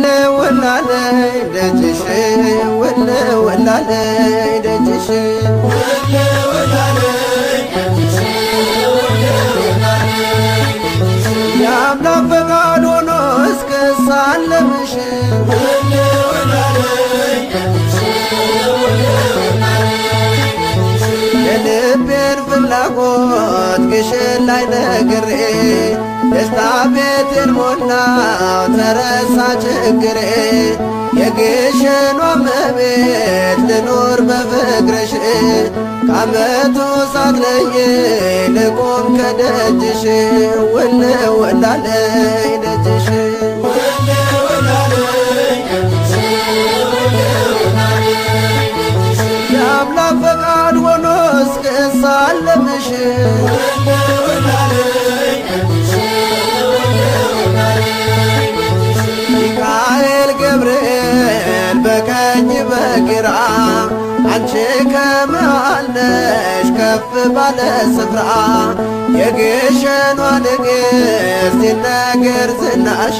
ወለወላለይ ደጅሽ ወለወላለይ ደጅሽ የአምላክ ፈቃድ ሆኖ እስክሳለምሽ የልቤን ፍላጎት ግሽን ላይ ነግሬ ደስታ ቤቴን ሞላው ተረሳ ችግሬ የግሽኗ እመቤት ልኖር በፍቅርሽ ከዓመቱ ሳትለይ ልቆም ከደጅሽ ወለወላለይ ደጅሽ የአምላክ ፈቃድ ሆኖ እስክሳለምሽ ሚካኤል ገብርኤል በቀኝ በግራ አንቺ ከመሃል ነሽ ከፍ ባለ ስፍራ የግሸኗ ንግሥት ይነገር ዝናሽ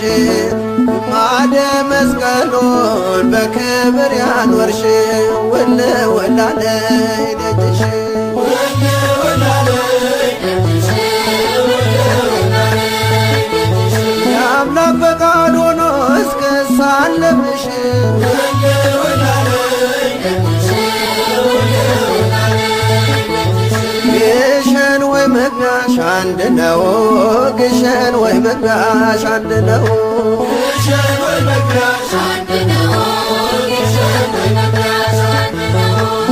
ግማደ መስቀሉን በክብር ያኖርሽ ወለወላለይ ደጅሽ የአምላክ ፈቃድ ሆኖ እስክሳለምሽ ግሸን ወይ መግቢያሽ አንድ ነው ግሸን ወይ መግቢያሽ አንድ ነው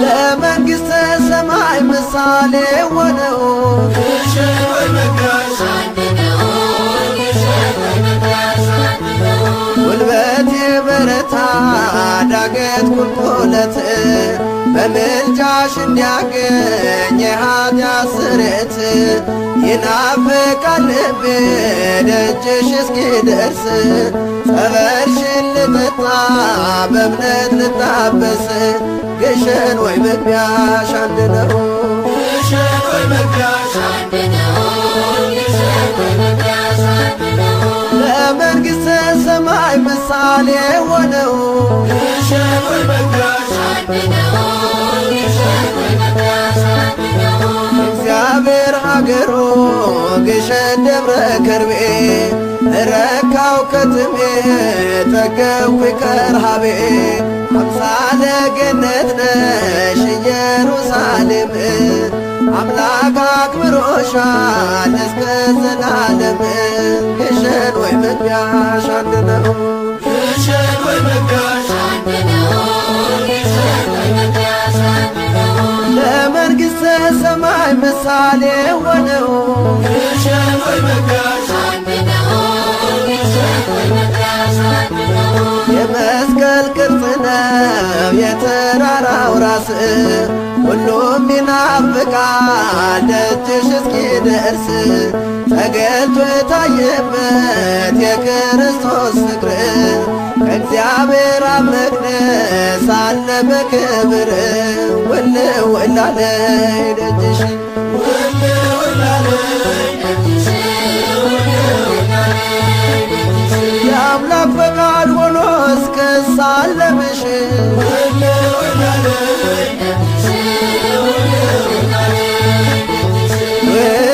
ለመንግሥተ ሰማይ ምሳሌ ሆነው ጉልበቴ በረታ ዳገት ቁልቁለት በምልጃሽ እንዲያገኝ የኃጢአት ስርየት ይናፍቃል ልቤ ደጅሽ እስኪደርስ ጸበልሽን ልጠጣ በእምነት ልታበስ ግሸን ወይ መግቢያሽ አንድ ነው ለመንግሥተ ሰማይ ምሳሌ ሆነው እግዚአብሔር ሀገሩ ግሸን ደብረ ከርቤ ረካው ከትሜ ጠገብኩ ከረሃቤ አምሳለ ገነት ነሽ ኢየሩሳሌም አምላክ አክብሮሻል እስከ ዘላለም ግሸን ወይ መግቢያሽ አንድ ነው ለመንግሥተ ሰማይ ምሳሌ ሆነው የመስቀል ቅርጽ ነው የተራራው ራስ ሁሉም ይናፍቃል ደጅሽ እስኪደርስ ተገልጦ የታየበት የክርስቶስ ፍቅር ከእግዚአብሔር አብ መቅደስ አለ በክብር ወለወላለይ ደጅሽ የአምላክ ፈቃድ ሆኖ እስክሳለምሽ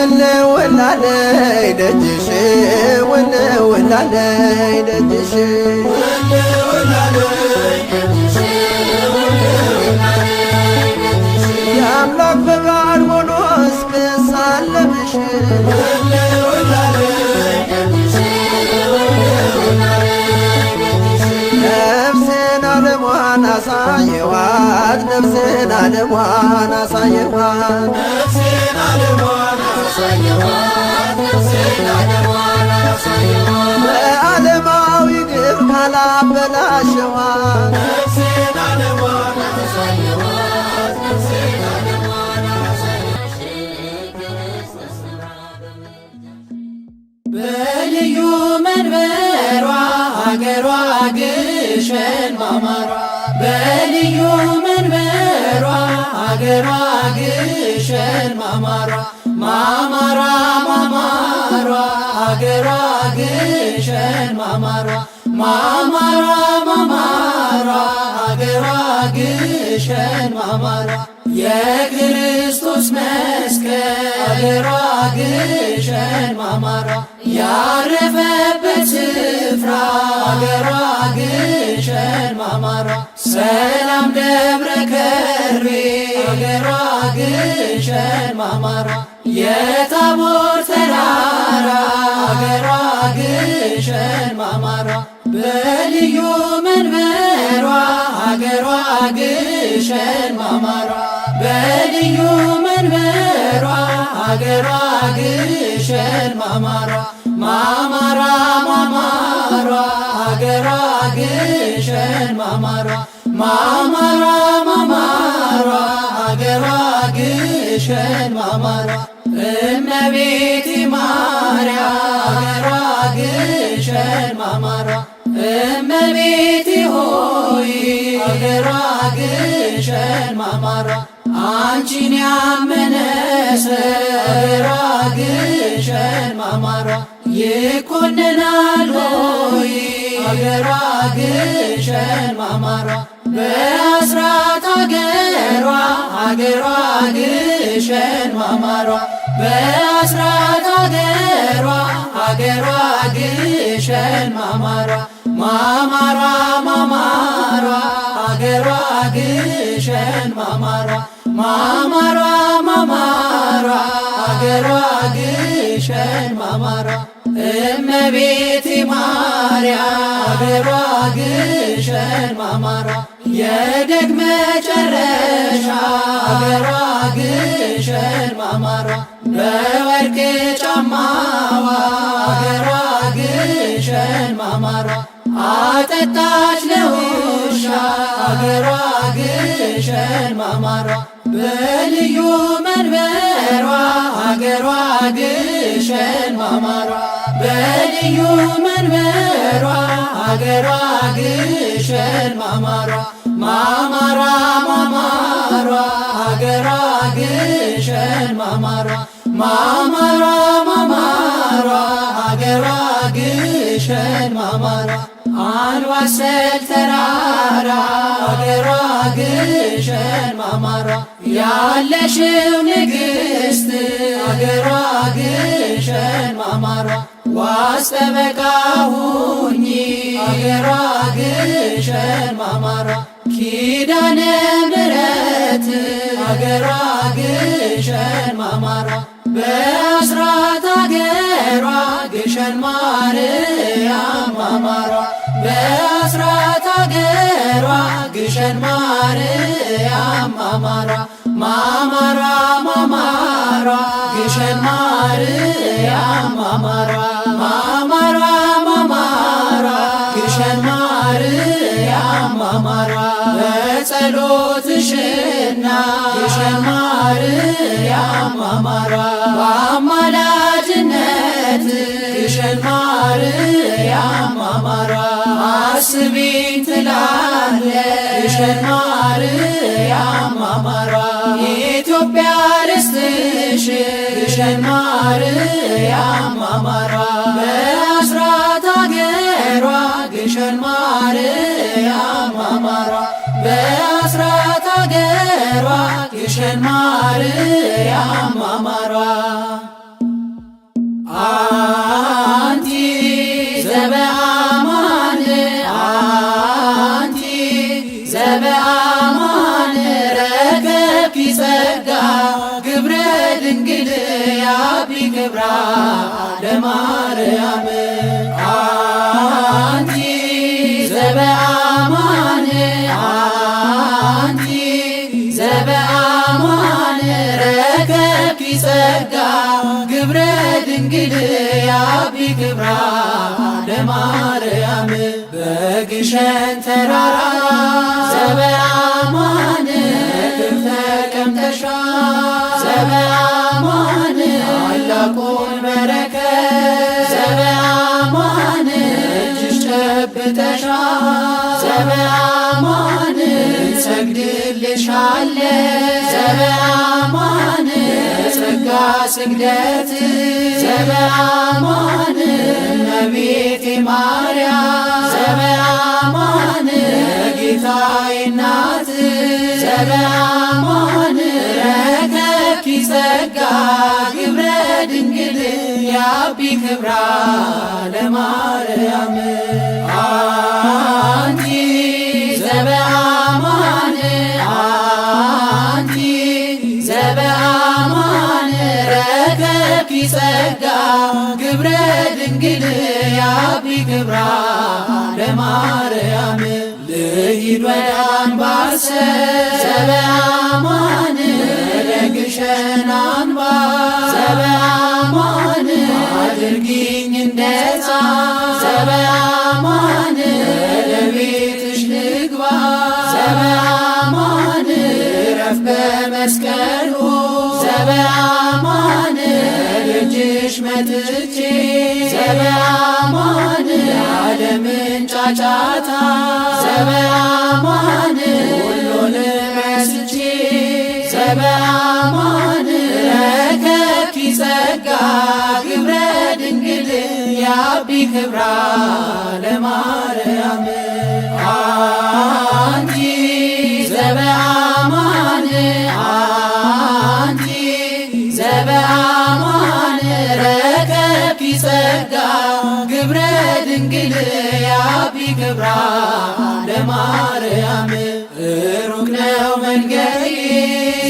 ወለወላለይ ደጅሽ ወለወላለይ ደጅሽ የአምላክ ፈቃድ ሆኖ እስክሳለምሽ ነፍሴን ዓለሟን አሳየኋት ነፍሴን ዓለሟን አሳየኋት በዓለማዊ ግብ ካላበላሸኋት በልዩ መንበሯ ሀገሯ ግሸን ማማሯ በልዩ መንበሯ ሀገሯ ግሸን ማማሯ ማማሯ ማማሯ ሀገሯ ግሸን ማማሯ ማማሯ ማማሯ ሀገሯ ግሸን ማማሯ የክርስቶስ መስቀል ሀገሯ ግሸን ማማሯ ያረፈበት ስፍራ ሀገሯ ግሸን ማማሯ ሰላም ደብረ ከርቤ ሀገሯ ግሸን ማማሯ የታቦር ተራራ ሀገሯ ግሸን ማማሯ በልዩ መንበሯ ሀገሯ ግሸን ማማሯ በልዩ መንበሯ ሀገሯ ግሸን ማማሯ ማማሯ ማማሯ ሀገሯ ግሸን ማማሯ ማማሯ ማማሯ ሀገሯ ግሸን ማማሯ እመቤቴ ማርያም ሀገሯ ግሸን ማማሯ እመቤቴ ሆይ ሀገሯ ግሸን ማማሯ አንቺን ያመነ ሀገሯ ግሸን ማማሯ ይኮነናል ሆይ ሀገሯ ግሸን ማማሯ በአስራት ሀገሯ ሀገሯ ግሸን ማማሯ በአስራት ሀገሯ ሀገሯ ግሸን ማማሯ ማማሯ ማማሯ ሀገሯ ግሸን ማማሯ ማማሯ ማማሯ ሀገሯ ግሸን ማማሯ እመቤቴ ማርያም ሀገሯ ግሸን ማማሯ የደግ መጨረሻ ሀገሯ ግሸን ማማሯ በወርቅ ጫማዋ ሀገሯ ግሸን ማማሯ አጠጣች ለውሻ ሀገሯ ግሸን ማማሯ በልዩ መንበሯ ሀገሯ ግሸን ማማሯ በልዩ መንበሯ ሀገሯ ግሸን ማማሯ ማማሯ ማማሯ ሀገሯ ግሸን ማማሯ ማማሯ ማማሯ ሀገሯ ግሸን ማማሯ አንዋሰል ተራራ ሀገሯ ግሸን ማማሯ ያለሽው ንግሥት ሀገሯ ግሸን ማማሯ ዋስ ጠበቃ ሁኚ ሀገሯ ግሸን ማማሯ ኪዳነ ምሕረት ሀገሯ ግሸን ማማሯ በአስራት ሀገሯ ግሸን ማርያም ማማሯ በአስራት ሀገሯ ግሸን ማርያም ማማሯ ማማሯ ማማሯ ግሸን ማርያም ማማሯ ማማሯ ማማሯ ግሸን ማርያም ማማሯ በጸሎትሽና ግሸን ማርያም ማማሯ በአማላጅነት ግሸን ማርያም ማማሯ አስቢኝ ትላለች ግሸን ማርያም ማማሯ ኢትዮጵያ ርስትሽ ግሸን ማርያም ማማሯ በአስራት ሀገሯ ግሸን ማርያም ማማሯ በአስራት ሀገሯ ግሸን ማርያም ማማሯ አንቲ ዘበአማን አንቲ ዘበአማን ረከብኪ ጸጋ ግብረ ድንግል ያቢ ክብራ ለማርያም አንቲ ዘበአማን አንቲ ዘበአማን ረከብኪ ጸጋ ግብረ ድንግል ያቢ ክብራ ለማርያም በግሸን ተራራ ዘበአማን ተቀምጠሻል ዘበአማን ታላቁን በረከት ዘበአማን እጅሽ ጨብጠሻል ዘበአማን እንሰግድልሻለን እንሰግድልሻለን ዘበአማን ጸጋ ስግደት ዘበአማን እመቤቴ ማርያም ዘበአማን ጌታዬ እናት ዘበአማን ረከብኪ ጸጋ ግብረ ድንግል ያቢ ክብራ ለማርያም አንቲ ዘበአማን አንቲ ዘበአማን ረከብኪ ጸጋ ግብረ ድንግል ያቢ ክብራ ለማርያም ልሂድ ወደ አምባሰል ዘበአማን ለግሸን አምባ ዘበአማን አድርጊኝ እንደ ሕፃን ዘበአማን ለቤትሽ ልግባ ዘበአማን ረፍ በመስቀሉ ዘበአማን ልጅሽ መጥቼ ዘበአማን የዓለምን ጫጫታ ዘበአማን ሁሉንም ረስቼ ዘበአማን ረከብኪ ጸጋ ግብረ ድንግል ያቢ ክብራ ለማርያም አንቲ ዘበአማን አንቲ ዘበአማን ረከብኪ ጸጋ ግብረ ድንግል ያቢ ክብራ ለማርያም ሩቅ ነው መንገዴ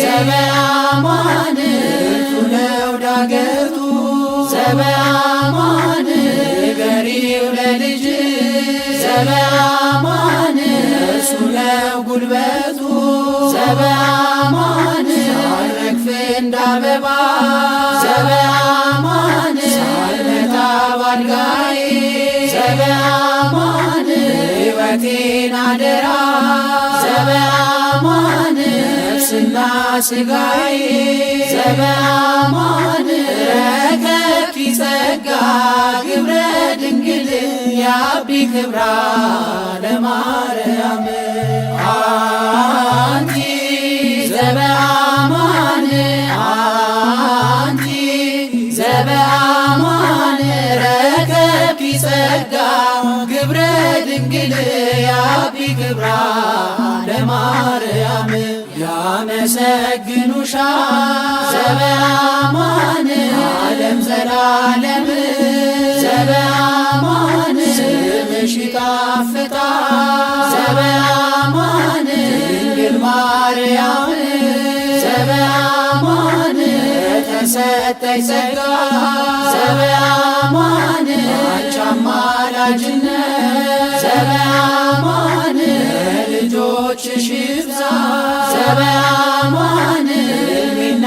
ዘበአማን እቱ ነው ዳገቱ ዘበአማን ንገሪው ለልጅ ዘበአማን እሱ ነው ጉልበቱ ዘበአማን ሳልረግፍ እንዳበባ ዘበአማን ሳልመታ ባልጋዬ ዘበአማን ሕይወቴን አደራ ዘበአማን ነፍስና ሥጋዬ ዘበአማን ረከብኪ ጸጋ ግብረ ድንግል ያቢ ክብራ ለማርያም አንቲ ዘበአማን አንቲ ዘበአማን ረከብኪ ጸጋ ግብረ ድንግል ያቢ ክብራ ለማርያም ያመሰግኑሻል ዘበአማን ዓለም ዘላለም ዘበአማን ስምሽ ይጣፍጣል ዘበአማን ድንግል ማርያም ዘበአማን ተሰጠኝ ጸጋ ዘበአማን አንቺ አማላጅነት ዘበአማን ልጆችሽ ይብዛ ዘበአማን ዕድሜና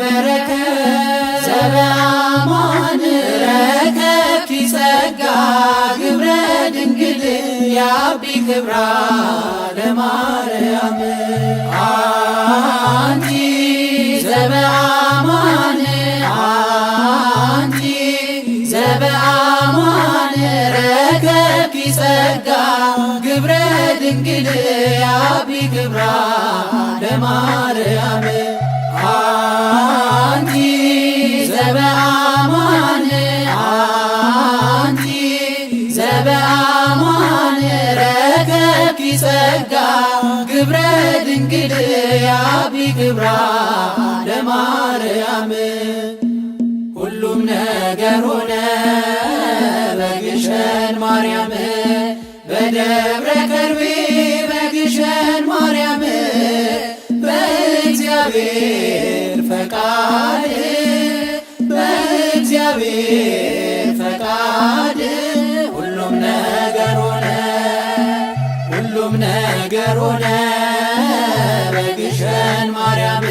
በረከት ዘበአማን ረከብኪ ጸጋ ግብረ ድንግል ያቢ ክብራ ለማርያም አንቲ ዘበአማን አንቲ ዘበአማን ረከብኪ ጸጋ ግብረ ድንግል ያቢ ክብራ ለማርያም አንቲ ዘበአማን አንቲ ዘበአማን ረከብኪ ጸጋ ግብረ ድንግል ያቢ ክብራ ለማርያም ሁሉም ነገር ሆነ በግሸን ማርያም በደብረ ከርቤ በግሸን ማርያም በእግዚአብሔር ፈቃድ በእግዚአብሔር ፈቃድ ሁሉም ነገር ሆነ ሁሉም ነገር ሆነ በግሸን ማርያም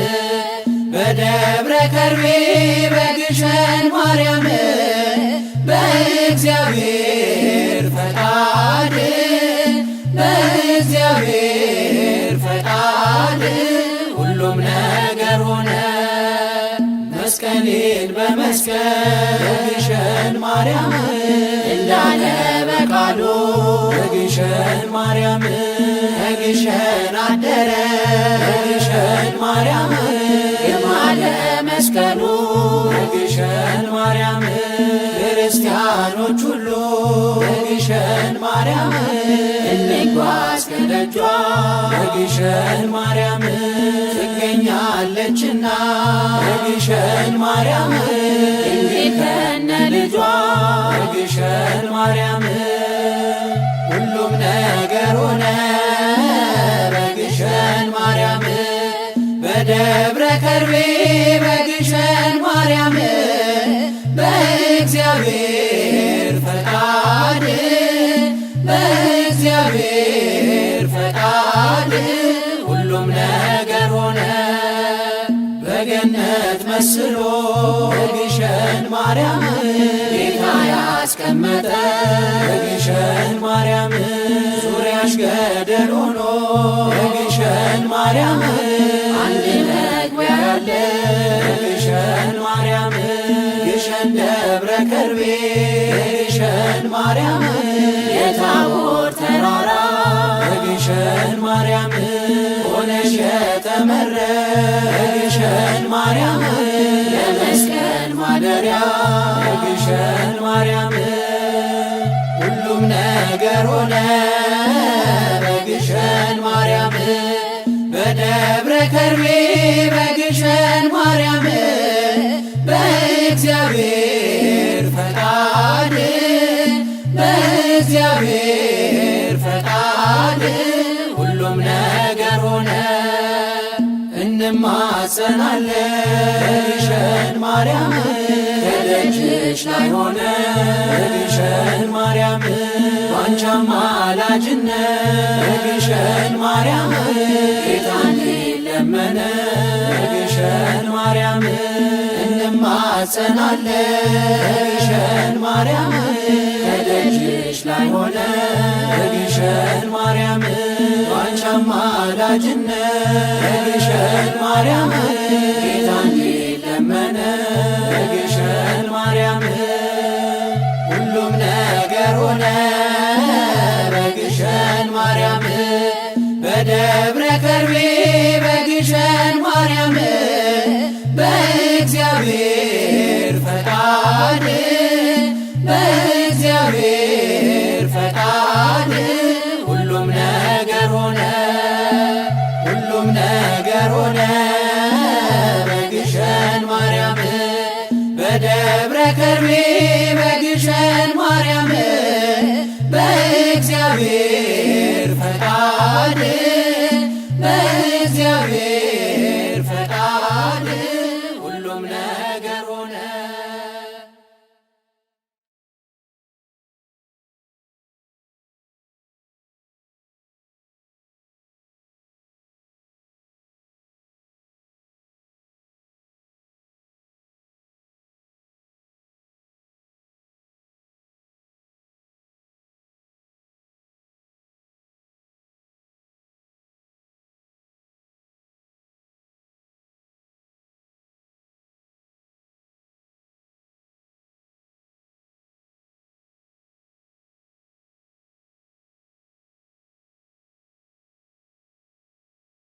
በደብረ ከርቤ በግሸን ማርያም በእግዚአብሔር ፈቃድ በእግዚአብሔር ፈቃድ ሁሉም ነገር ሆነ መስቀሌን በመስቀል በግሸን ማርያም እንዳለ በቃሉ በግሸን ማርያም በግሸን በግሸን አደረ በግሸን ማርያም የማለ መስቀሉ በግሸን ማርያም ክርስቲያኖች ሁሉ በግሸን ማርያም እንጓዝ ከደጇ በግሸን ማርያም ትገኛለችና በግሸን ማርያም ድንግል ከነ ልጇ በግሸን ማርያም ሁሉም ነገር ሆነ በግሸን ማርያም በደብረ ከርቤ በግሸን ማርያም በእግዚአብሔር ፈቃድ በእግዚአብሔር ፈቃድ ሁሉም ነገር ሆነ በገነት መስሎ በግሸን ማርያም ጌታ ያስቀመጠ በግሸን ማርያም ዙሪያሽ ገደል ሆኖ በግሸን ማርያም አንድ መግቢያ ያለ በግሸን ማርያም ግሸን ደብረ ከርቤ በግሸን ማርያም የታቦር ተራራ በግሸን ማርያም ሆነሽ የተመረ በግሸን ማርያም የመስቀል ማደሪያ በግሸን ማርያም ሁሉም ነገር ሆነ በግሸን ማርያም በደብረ ከርቤ በግሸን ማርያም በእግዚአብሔር ፈቃድ በእግዚአብሔር ፈቃድ ሁሉም ነገር ሆነ እንማጸናለን በግሸን ማርያም ከደጅሽ ላይ ሆነ በግሸን ማርያም ባንቺ አማላጅነት በግሸን ማርያም ጌታን ሊለመነ በግሸን ማርያም እንማጸናለን በግሸን ማርያም ከደጅሽ ላይ ሆነ በግሸን ማርያም ባንቺ አማላጅነት በግሸን ማርያም ጌታን ሊለመነ በግሸን ማርያም ሁሉም ነገር ሆነ በግሸን ማርያም በደብረ ከርቤ በግሸን ማርያም በእግዚአብሔር ፈቃድ በእግዚአብሔር ፈቃድ ሁሉም ነገር ሆነ ሁሉም ነገር ሆነ በግሸን ማርያም በደብረ ከርቤ